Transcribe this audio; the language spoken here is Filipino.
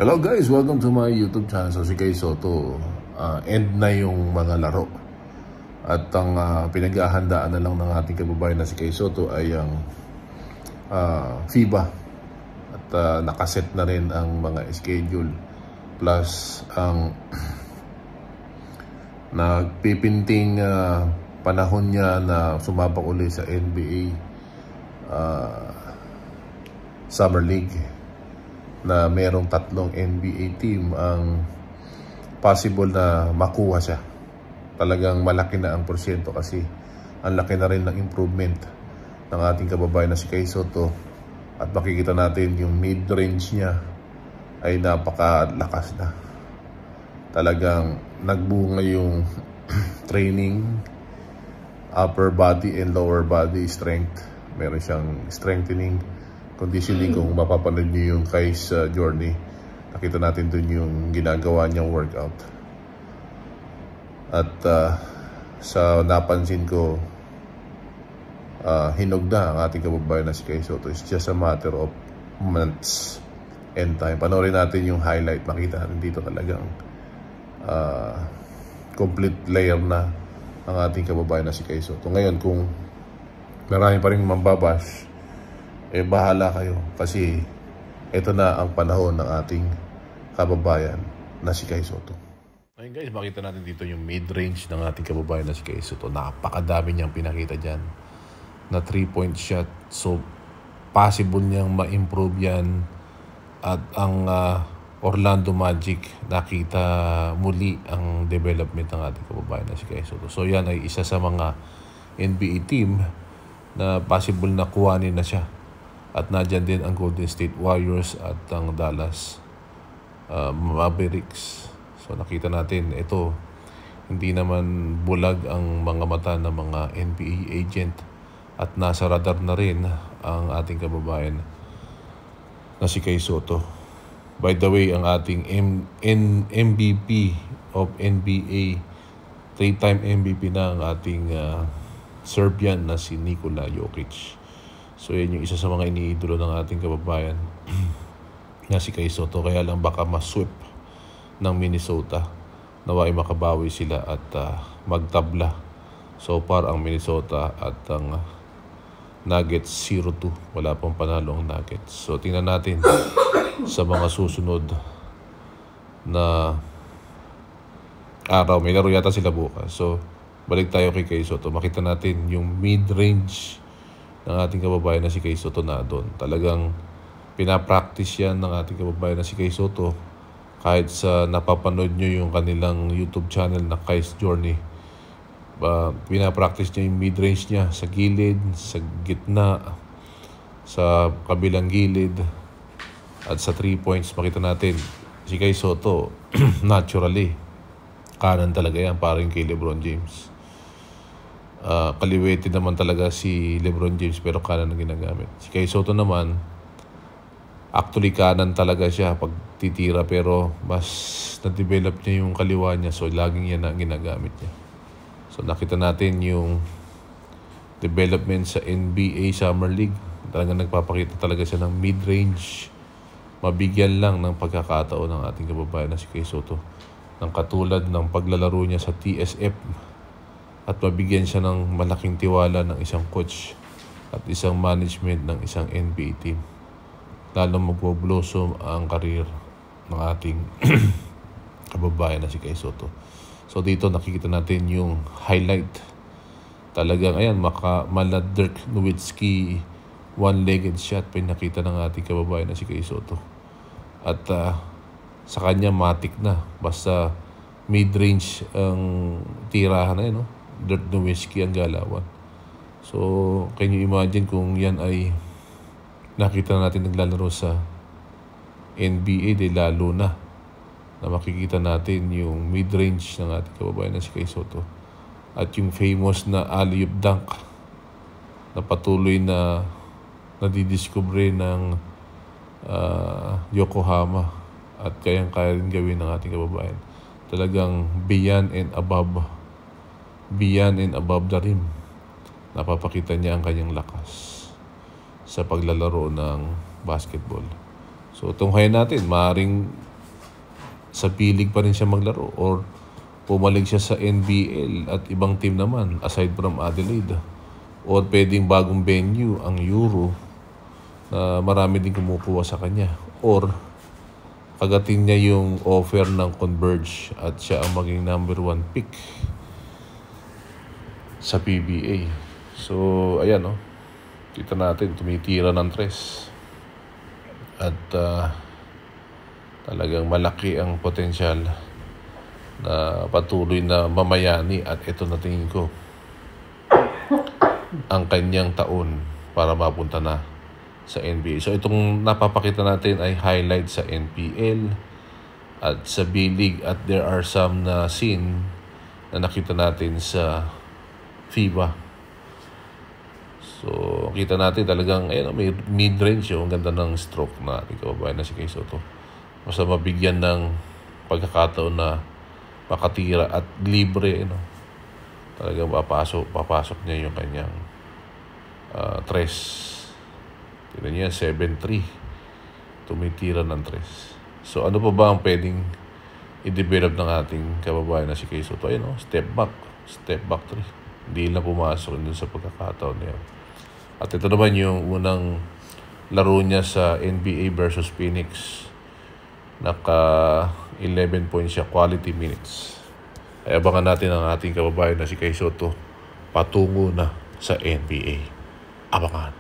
Hello guys, welcome to my YouTube channel. So si Kay Soto, end na yung mga laro. At ang pinag-ahandaan na lang ng ating kababayan na si Kay Soto ay ang FIBA. At nakaset na rin ang mga schedule. Plus ang nagpipinting panahon niya na sumabak uli sa NBA Summer League, na merong 3 NBA team ang possible na makuha siya. Talagang malaki na ang porsyento kasi ang laki na rin ng improvement ng ating kababayan na si Kay Soto. At makikita natin yung mid-range niya ay napakalakas na. Talagang nagbunga yung training, upper body and lower body strength. Meron siyang strengthening, conditioning. Kung mapapanood niyo yung Kay's journey, nakita natin dun yung ginagawa niyang workout. At sa napansin ko, hinog na ang ating kababayan na si Kay Soto. It's just a matter of months and time. Panoorin natin yung highlight. Makita natin dito talagang complete layer na ang ating kababayan na si Kay Soto. Ngayon, kung marami pa rin mambabash, bahala kayo kasi ito na ang panahon ng ating kababayan na si Kay Soto. Ayun guys, makita natin dito yung mid-range ng ating kababayan na si Kay Soto. Napakadami niyang pinakita dyan na 3-point shot. So, possible niyang ma-improve yan. At ang Orlando Magic, nakita muli ang development ng ating kababayan na si Kay Soto. So, yan ay isa sa mga NBA team na possible na kuhanin na siya. At nadyan din ang Golden State Warriors at ang Dallas Mavericks. So nakita natin, ito, hindi naman bulag ang mga mata ng mga NBA agent. At nasa radar na rin ang ating kababayan na si Kay Soto. By the way, ang ating MVP of NBA, 3-time MVP na ang ating Serbian na si Nikola Jokic. So yan yung isa sa mga iniidolo ng ating kababayan na si Kay Soto. Kaya lang baka masweep ng Minnesota. Naway makabawi sila at magtabla. So far ang Minnesota at ang Nuggets 0-2. Wala pang panalo ang Nuggets. So tingnan natin sa mga susunod na araw. May laro yata sila bukas. So balik tayo kay Kay Soto. Makita natin yung mid-range ng ating kababayan na si Kay Soto na doon. Talagang pinapractice yan ng ating kababayan na si Kay Soto. Kahit sa napapanood nyo yung kanilang YouTube channel na Kay's Journey, pinapractice niya yung mid-range niya sa gilid, sa gitna, sa kabilang gilid, at sa 3 points. Makita natin si Kay Soto naturally kanan talaga yan, parang kay LeBron James. Kaliwete naman talaga si LeBron James pero kanan ang ginagamit. Si Kay Soto naman, actually kanan talaga siya pag titira pero mas na-develop niya yung kaliwa niya, so laging yan ang ginagamit niya. So nakita natin yung development sa NBA Summer League. Talagang nagpapakita talaga siya ng mid-range. Mabigyan lang ng pagkakataon ng ating kababayan na si Kay Soto ng katulad ng paglalaro niya sa TSF. At mabigyan siya ng malaking tiwala ng isang coach at isang management ng isang NBA team. Lalo magbo-blossom ang karir ng ating kababayan na si Kay Soto. So dito nakikita natin yung highlight. Talagang ayan, mala Dirk Nowitzki one-legged shot pinakita ng ating kababayan na si Kay Soto. At sa kanya matik na. Basta mid-range ang tirahan na yun, no? Dirk Nowitzki ang galawan. So, can you imagine kung yan ay nakita natin naglalaro sa NBA, lalo na makikita natin yung mid-range ng ating kababayan na si Kay Soto. At yung famous na alley-oop dunk na patuloy na nadidiscover ng Yokohama at kayang-kaya rin gawin ng ating kababayan. Talagang beyond and above the rim. Napapakita niya ang kanyang lakas sa paglalaro ng basketball. So tunghayan natin, maaring sa P-League pa rin siya maglaro or pumalig siya sa NBL at ibang team naman aside from Adelaide, or pwedeng bagong venue ang Euro na marami din kumukuha sa kanya, or kagatin niya yung offer ng Converge at siya ang maging number 1 pick sa PBA. So ayan, no, kita natin tumitira ng tres at talagang malaki ang potensyal na patuloy na mamayani, at ito na tingin ko ang kanyang taon para mapunta na sa NBA. So itong napapakita natin ay highlight sa NPL at sa B-League, at there are some na scene na nakita natin sa FIBA. So kita natin talagang may mid-range yung ganda ng stroke na ating kababayan na si Kay Soto. Basta mabigyan ng pagkakataon na makatira at libre, talagang papasok niya yung kanyang tres. Tignan niya, 7-3. Tumitira ng tres. So ano pa ba ang pwedeng i-develop ng ating kababayan na si Kay Soto? Step back 3. Hindi lang pumasok dun sa pagkakataon niya. At ito naman yung unang laro niya sa NBA versus Phoenix. Naka 11 points siya, quality minutes. Ay abangan natin ang ating kababayan na si Kay Soto patungo na sa NBA. Abangan.